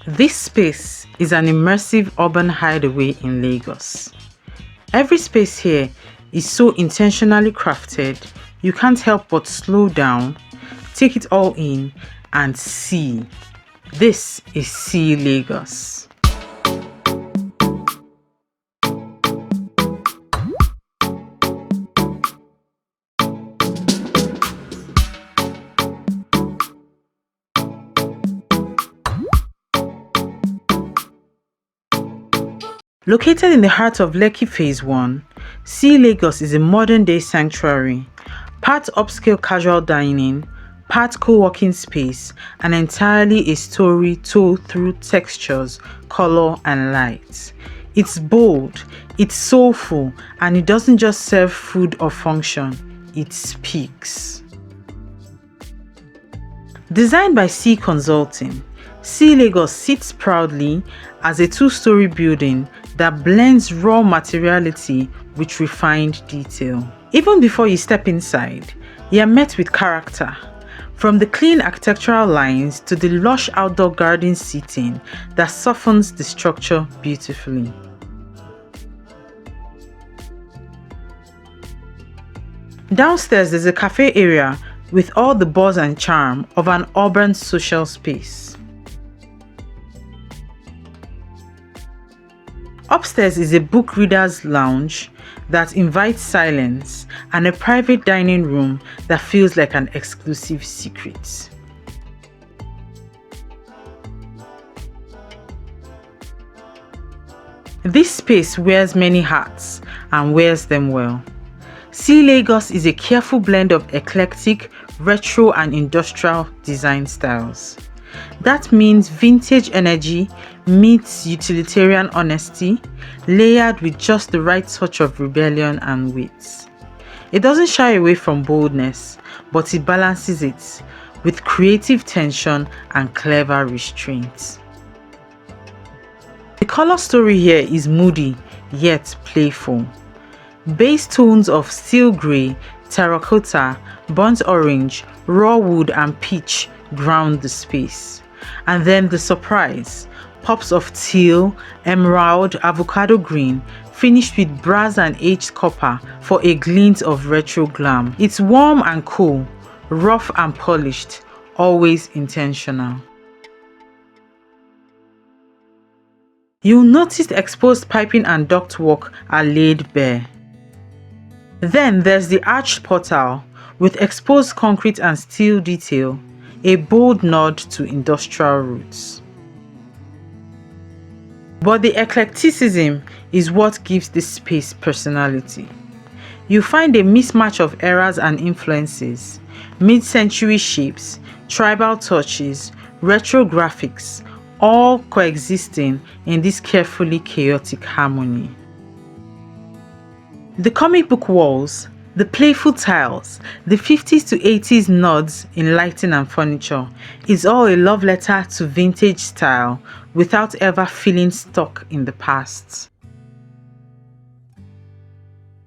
This space is an immersive urban hideaway in Lagos. Every space here is so intentionally crafted, you can't help but slow down, take it all in, and see. This is See Lagos. Located in the heart of Lekki Phase 1, See Lagos is a modern-day sanctuary, part upscale casual dining, part co-working space, and entirely a story told through textures, color, and light. It's bold, it's soulful, and it doesn't just serve food or function, it speaks. Designed by See Consulting, See Lagos sits proudly as a two-story building that blends raw materiality with refined detail. Even before you step inside, you are met with character. From the clean architectural lines to the lush outdoor garden seating that softens the structure beautifully. Downstairs there's a cafe area with all the buzz and charm of an urban social space. Upstairs is a book reader's lounge that invites silence and a private dining room that feels like an exclusive secret. This space wears many hats and wears them well. See Lagos is a careful blend of eclectic, retro and industrial design styles. That means vintage energy meets utilitarian honesty, layered with just the right touch of rebellion and wit. It doesn't shy away from boldness, but it balances it with creative tension and clever restraint. The color story here is moody yet playful. Base tones of steel grey, terracotta, burnt orange, raw wood and peach ground the space. And then the surprise, pops of teal, emerald, avocado green, finished with brass and aged copper for a glint of retro glam. It's warm and cool, rough and polished, always intentional. You'll notice exposed piping and ductwork are laid bare. Then there's the arched portal with exposed concrete and steel detail, a bold nod to industrial roots. But the eclecticism is what gives this space personality. You find a mismatch of eras and influences, mid-century shapes, tribal touches, retro graphics, all coexisting in this carefully chaotic harmony. The comic book walls, the playful tiles, the 50s to 80s nods in lighting and furniture is all a love letter to vintage style without ever feeling stuck in the past.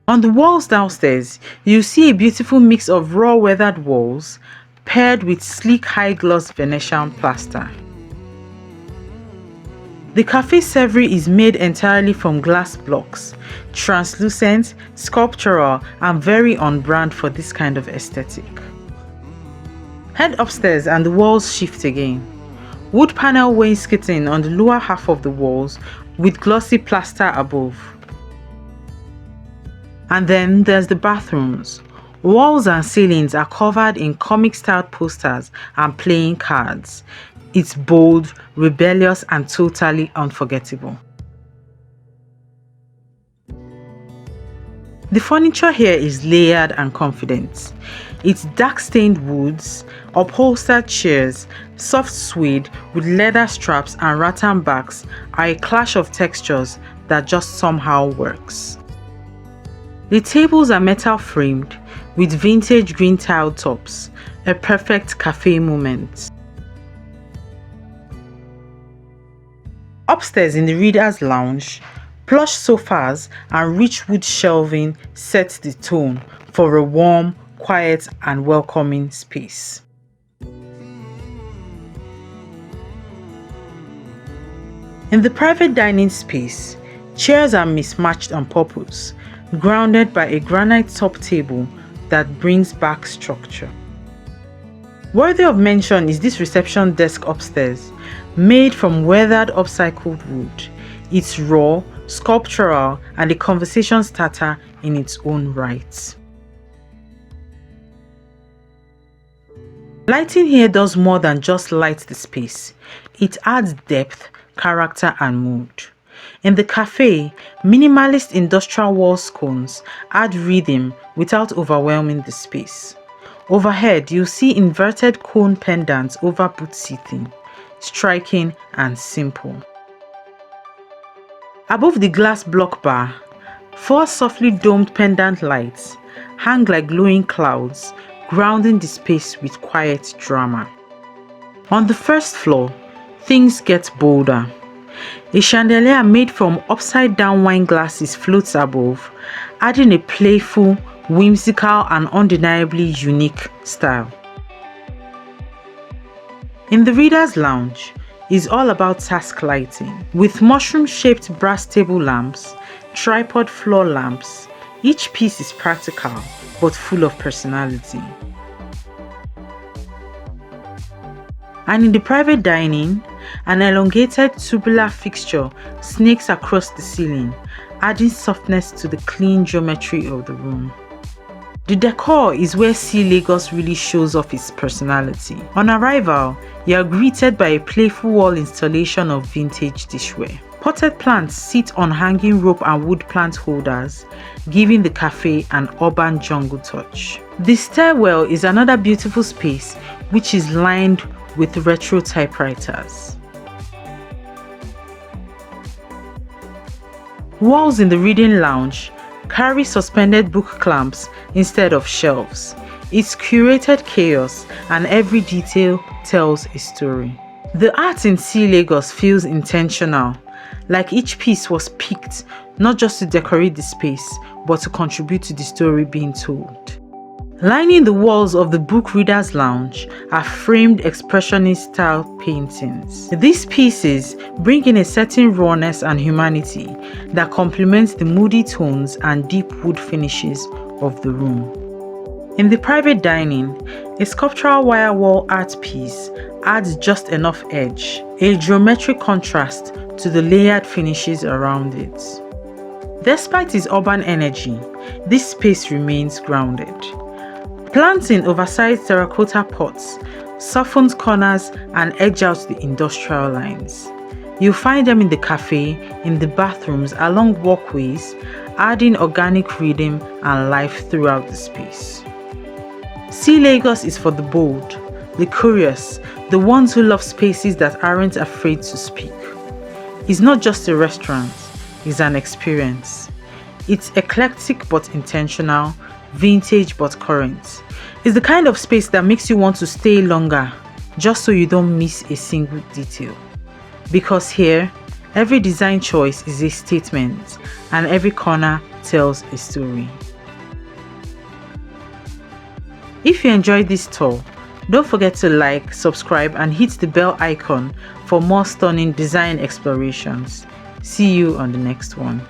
On the walls downstairs, you see a beautiful mix of raw weathered walls paired with sleek high-gloss Venetian plaster. The Café Sèvres is made entirely from glass blocks, translucent, sculptural, and very on brand for this kind of aesthetic. Head upstairs and the walls shift again. Wood panel wainscoting on the lower half of the walls with glossy plaster above. And then there's the bathrooms. Walls and ceilings are covered in comic-styled posters and playing cards. It's bold, rebellious, and totally unforgettable. The furniture here is layered and confident. It's dark-stained woods, upholstered chairs, soft suede with leather straps and rattan backs are a clash of textures that just somehow works. The tables are metal framed with vintage green tile tops, a perfect cafe moment. Upstairs in the reader's lounge, plush sofas and rich wood shelving set the tone for a warm, quiet and welcoming space. In the private dining space, chairs are mismatched on purpose, grounded by a granite top table that brings back structure. Worthy of mention is this reception desk upstairs, made from weathered upcycled wood. It's raw, sculptural, and a conversation starter in its own right. Lighting here does more than just light the space. It adds depth, character, and mood. In the cafe, minimalist industrial wall scones add rhythm without overwhelming the space. Overhead, you'll see inverted cone pendants over boot seating, striking and simple. Above the glass block bar, 4 softly domed pendant lights hang like glowing clouds, grounding the space with quiet drama. On the first floor, things get bolder. A chandelier made from upside-down wine glasses floats above, adding a playful, whimsical, and undeniably unique style. In the Reader's Lounge is all about task lighting, with mushroom-shaped brass table lamps, tripod floor lamps. Each piece is practical but full of personality. And in the private dining, an elongated tubular fixture snakes across the ceiling, adding softness to the clean geometry of the room. The decor is where Sea Lagos really shows off its personality. On arrival, you are greeted by a playful wall installation of vintage dishware. Potted plants sit on hanging rope and wood plant holders, giving the cafe an urban jungle touch. The stairwell is another beautiful space which is lined with retro typewriters. Walls in the reading lounge carry suspended book clamps instead of shelves. It's curated chaos, and every detail tells a story. The art in Sea Lagos feels intentional, like each piece was picked not just to decorate the space, but to contribute to the story being told. Lining the walls of the Book Reader's Lounge are framed expressionist style paintings. These pieces bring in a certain rawness and humanity that complements the moody tones and deep wood finishes of the room. In the private dining, a sculptural wire wall art piece adds just enough edge, a geometric contrast to the layered finishes around it. Despite its urban energy, this space remains grounded. Plants in oversized terracotta pots softens corners and edge out the industrial lines. You'll find them in the cafe, in the bathrooms, along walkways, adding organic rhythm and life throughout the space. Sea Lagos is for the bold, the curious, the ones who love spaces that aren't afraid to speak. It's not just a restaurant, it's an experience. It's eclectic but intentional, vintage but current. It's the kind of space that makes you want to stay longer, just so you don't miss a single detail. Because here, every design choice is a statement, and every corner tells a story. If you enjoyed this tour, don't forget to like, subscribe, and hit the bell icon for more stunning design explorations. See you on the next one.